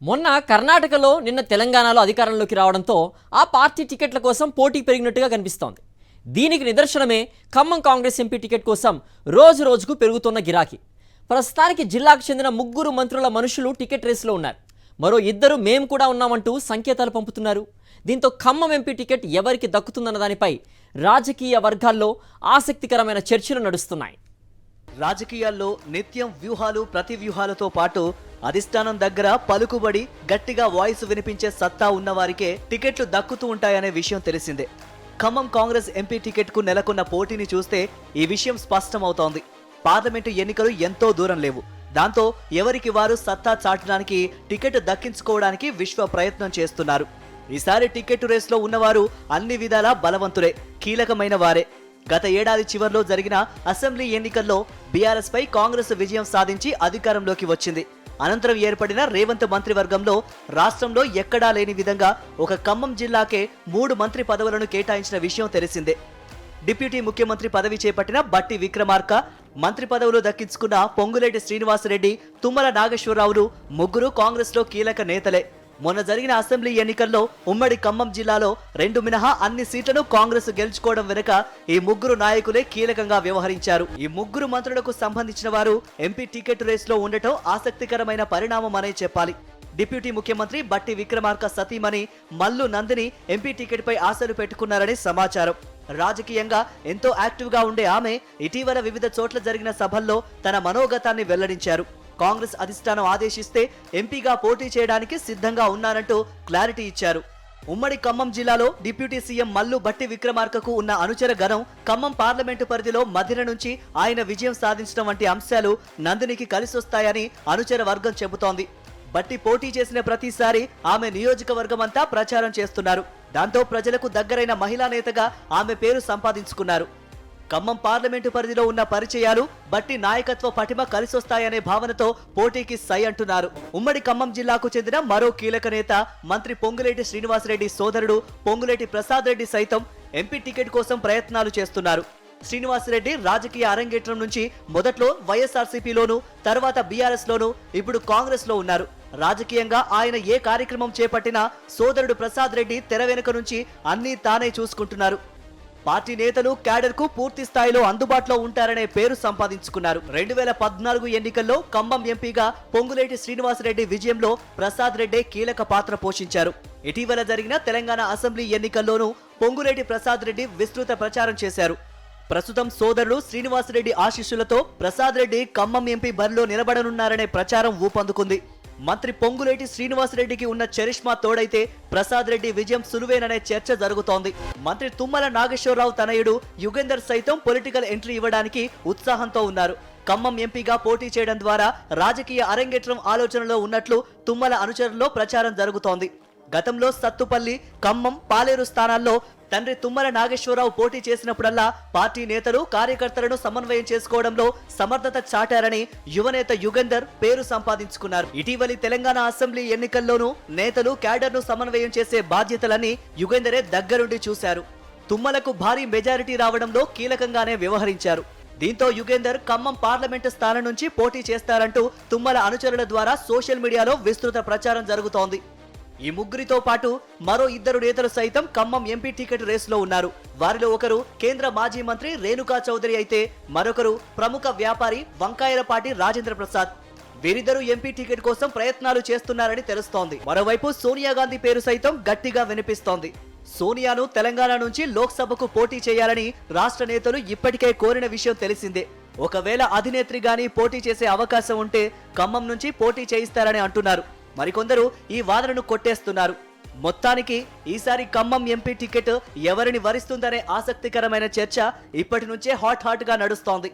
మొన్న కర్ణాటకలో నిన్న తెలంగాణలో అధికారంలోకి రావడంతో ఆ పార్టీ టికెట్ల కోసం పోటీ పెరిగినట్టుగా కనిపిస్తోంది. దీనికి నిదర్శనమే ఖమ్మం కాంగ్రెస్ ఎంపీ టికెట్ కోసం రోజు రోజుకు పెరుగుతున్న గిరాకీ. ప్రస్తుతానికి జిల్లాకు చెందిన 3 మంత్రుల మనుషులు టికెట్ రేసులో ఉన్నారు. మరో 2 మేము కూడా ఉన్నామంటూ సంకేతాలు పంపుతున్నారు. దీంతో ఖమ్మం ఎంపీ టికెట్ ఎవరికి దక్కుతుందన్న దానిపై రాజకీయ వర్గాల్లో ఆసక్తికరమైన చర్చలు నడుస్తున్నాయి. రాజకీయాల్లో నిత్యం వ్యూహాలు ప్రతి వ్యూహాలతో పాటు అధిష్టానం దగ్గర పలుకుబడి గట్టిగా వాయిస్ వినిపించే సత్తా ఉన్నవారికే టికెట్లు దక్కుతూ ఉంటాయనే విషయం తెలిసిందే. ఖమ్మం కాంగ్రెస్ ఎంపీ టికెట్ కు నెలకొన్న పోటీని చూస్తే ఈ విషయం స్పష్టమవుతోంది. పార్లమెంటు ఎన్నికలు ఎంతో దూరం లేవు. దాంతో ఎవరికి వారు సత్తా చాటడానికి టికెట్ దక్కించుకోవడానికి విశ్వ ప్రయత్నం చేస్తున్నారు. ఈసారి టికెట్ రేసులో ఉన్నవారు అన్ని విధాలా బలవంతులే, కీలకమైన వారే. గత ఏడాది చివర్లో జరిగిన అసెంబ్లీ ఎన్నికల్లో బీఆర్ఎస్ పై కాంగ్రెస్ విజయం సాధించి అధికారంలోకి వచ్చింది. అనంతరం ఏర్పడిన రేవంత్ మంత్రివర్గంలో రాష్ట్రంలో ఎక్కడా లేని విధంగా ఒక ఖమ్మం జిల్లాకే 3 మంత్రి పదవులను కేటాయించిన విషయం తెలిసిందే. డిప్యూటీ ముఖ్యమంత్రి పదవి చేపట్టిన బట్టి విక్రమార్క, మంత్రి పదవులు దక్కించుకున్న పొంగులేటి శ్రీనివాసరెడ్డి, తుమ్మల నాగేశ్వరరావులు ముగ్గురు కాంగ్రెస్లో కీలక నేతలే. మొన్న జరిగిన అసెంబ్లీ ఎన్నికల్లో ఉమ్మడి ఖమ్మం జిల్లాలో 2 మినహా అన్ని సీట్లను కాంగ్రెస్ గెలుచుకోవడం వెనుక ఈ 3 నాయకులే కీలకంగా వ్యవహరించారు. ఈ 3 మంత్రులకు సంబంధించిన వారు ఎంపీ టికెట్ రేసులో ఉండటం ఆసక్తికరమైన పరిణామం అనే చెప్పాలి. డిప్యూటీ ముఖ్యమంత్రి బట్టి విక్రమార్క సతీమణి మల్లు నందిని ఎంపీ టికెట్ పై ఆశలు పెట్టుకున్నారని సమాచారం. రాజకీయంగా ఎంతో యాక్టివ్ గా ఉండే ఆమె ఇటీవల వివిధ చోట్ల జరిగిన సభల్లో తన మనోగతాన్ని వెల్లడించారు. కాంగ్రెస్ అధిష్టానం ఆదేశిస్తే ఎంపీగా పోటీ చేయడానికి సిద్ధంగా ఉన్నారంటూ క్లారిటీ ఇచ్చారు. ఉమ్మడి ఖమ్మం జిల్లాలో డిప్యూటీ సీఎం మల్లు బట్టి విక్రమార్కకు ఉన్న అనుచర గణం ఖమ్మం పార్లమెంటు పరిధిలో మధిర నుంచి ఆయన విజయం సాధించడం వంటి అంశాలు నందినికి కలిసొస్తాయని అనుచర వర్గం చెబుతోంది. బట్టి పోటీ చేసిన ప్రతిసారి ఆమె నియోజకవర్గమంతా ప్రచారం చేస్తున్నారు. దాంతో ప్రజలకు దగ్గరైన మహిళా నేతగా ఆమె పేరు సంపాదించుకున్నారు. ఖమ్మం పార్లమెంటు పరిధిలో ఉన్న పరిచయాలు, బట్టి నాయకత్వ పటిమ కలిసొస్తాయనే భావనతో పోటీకి సై అంటున్నారు. ఉమ్మడి ఖమ్మం జిల్లాకు చెందిన మరో కీలక నేత మంత్రి పొంగులేటి శ్రీనివాసరెడ్డి సోదరుడు పొంగులేటి ప్రసాద్ రెడ్డి సైతం ఎంపీ టికెట్ కోసం ప్రయత్నాలు చేస్తున్నారు. శ్రీనివాసరెడ్డి రాజకీయ అరంగేట్రం నుంచి మొదట్లో వైఎస్ఆర్సీపీలోను, తర్వాత బీఆర్ఎస్ లోను, ఇప్పుడు కాంగ్రెస్ లో ఉన్నారు. రాజకీయంగా ఆయన ఏ కార్యక్రమం చేపట్టినా సోదరుడు ప్రసాద్ రెడ్డి తెర వెనుక నుంచి అన్నీ తానే చూసుకుంటున్నారు. పార్టీ నేతలు క్యాడర్ కు పూర్తి స్థాయిలో అందుబాటులో ఉంటారనే పేరు సంపాదించుకున్నారు. 2014 ఎన్నికల్లో ఖమ్మం ఎంపీగా పొంగులేటి శ్రీనివాసరెడ్డి విజయంలో ప్రసాద్ రెడ్డి కీలక పాత్ర పోషించారు. ఇటీవల జరిగిన తెలంగాణ అసెంబ్లీ ఎన్నికల్లోనూ పొంగులేటి ప్రసాద్ రెడ్డి విస్తృత ప్రచారం చేశారు. ప్రస్తుతం సోదరుడు శ్రీనివాసరెడ్డి ఆశీస్సులతో ప్రసాద్ రెడ్డి ఖమ్మం ఎంపీ బరిలో నిలబడనున్నారనే ప్రచారం ఊపందుకుంది. మంత్రి పొంగులేటి శ్రీనివాసరెడ్డికి ఉన్న చరిష్మా తోడైతే ప్రసాద్ రెడ్డి విజయం సులువేననే చర్చ జరుగుతోంది. మంత్రి తుమ్మల నాగేశ్వరరావు తనయుడు యుగేందర్ సైతం పొలిటికల్ ఎంట్రీ ఇవ్వడానికి ఉత్సాహంతో ఉన్నారు. ఖమ్మం ఎంపీగా పోటీ చేయడం ద్వారా రాజకీయ అరంగేట్రం ఆలోచనలో ఉన్నట్లు తుమ్మల అనుచరుల్లో ప్రచారం జరుగుతోంది. గతంలో సత్తుపల్లి, ఖమ్మం, పాలేరు స్థానాల్లో తండ్రి తుమ్మల నాగేశ్వరరావు పోటీ చేసినప్పుడల్లా పార్టీ నేతలు, కార్యకర్తలను సమన్వయం చేసుకోవడంలో సమర్థత చాటారని యువనేత యుగేందర్ పేరు సంపాదించుకున్నారు. ఇటీవలి తెలంగాణ అసెంబ్లీ ఎన్నికల్లోనూ నేతలు, క్యాడర్ను సమన్వయం చేసే బాధ్యతలన్నీ యుగేందరే దగ్గరుండి చూశారు. తుమ్మలకు భారీ మెజారిటీ రావడంలో కీలకంగానే వ్యవహరించారు. దీంతో యుగేందర్ ఖమ్మం పార్లమెంటు స్థానం నుంచి పోటీ చేస్తారంటూ తుమ్మల అనుచరుల ద్వారా సోషల్ మీడియాలో విస్తృత ప్రచారం జరుగుతోంది. ఈ ముగ్గురితో పాటు మరో 2 నేతలు సైతం ఖమ్మం ఎంపీ టికెట్ రేసులో ఉన్నారు. వారిలో ఒకరు కేంద్ర మాజీ మంత్రి రేణుకా చౌదరి అయితే మరొకరు ప్రముఖ వ్యాపారి వంకాయలపాటి రాజేంద్ర ప్రసాద్. వీరిద్దరూ ఎంపీ టికెట్ కోసం ప్రయత్నాలు చేస్తున్నారని తెలుస్తోంది. మరోవైపు సోనియా గాంధీ పేరు సైతం గట్టిగా వినిపిస్తోంది. సోనియాను తెలంగాణ నుంచి లోక్సభకు పోటీ చేయాలని రాష్ట్ర నేతలు ఇప్పటికే కోరిన విషయం తెలిసిందే. ఒకవేళ అధినేత్రిగాని పోటీ చేసే అవకాశం ఉంటే ఖమ్మం నుంచి పోటీ చేయిస్తారని అంటున్నారు. మరికొందరు ఈ వాదనను కొట్టేస్తున్నారు. మొత్తానికి ఈసారి ఖమ్మం ఎంపీ టికెట్ ఎవరిని వరిస్తుందనే ఆసక్తికరమైన చర్చ ఇప్పటి నుంచే హాట్ గా నడుస్తోంది.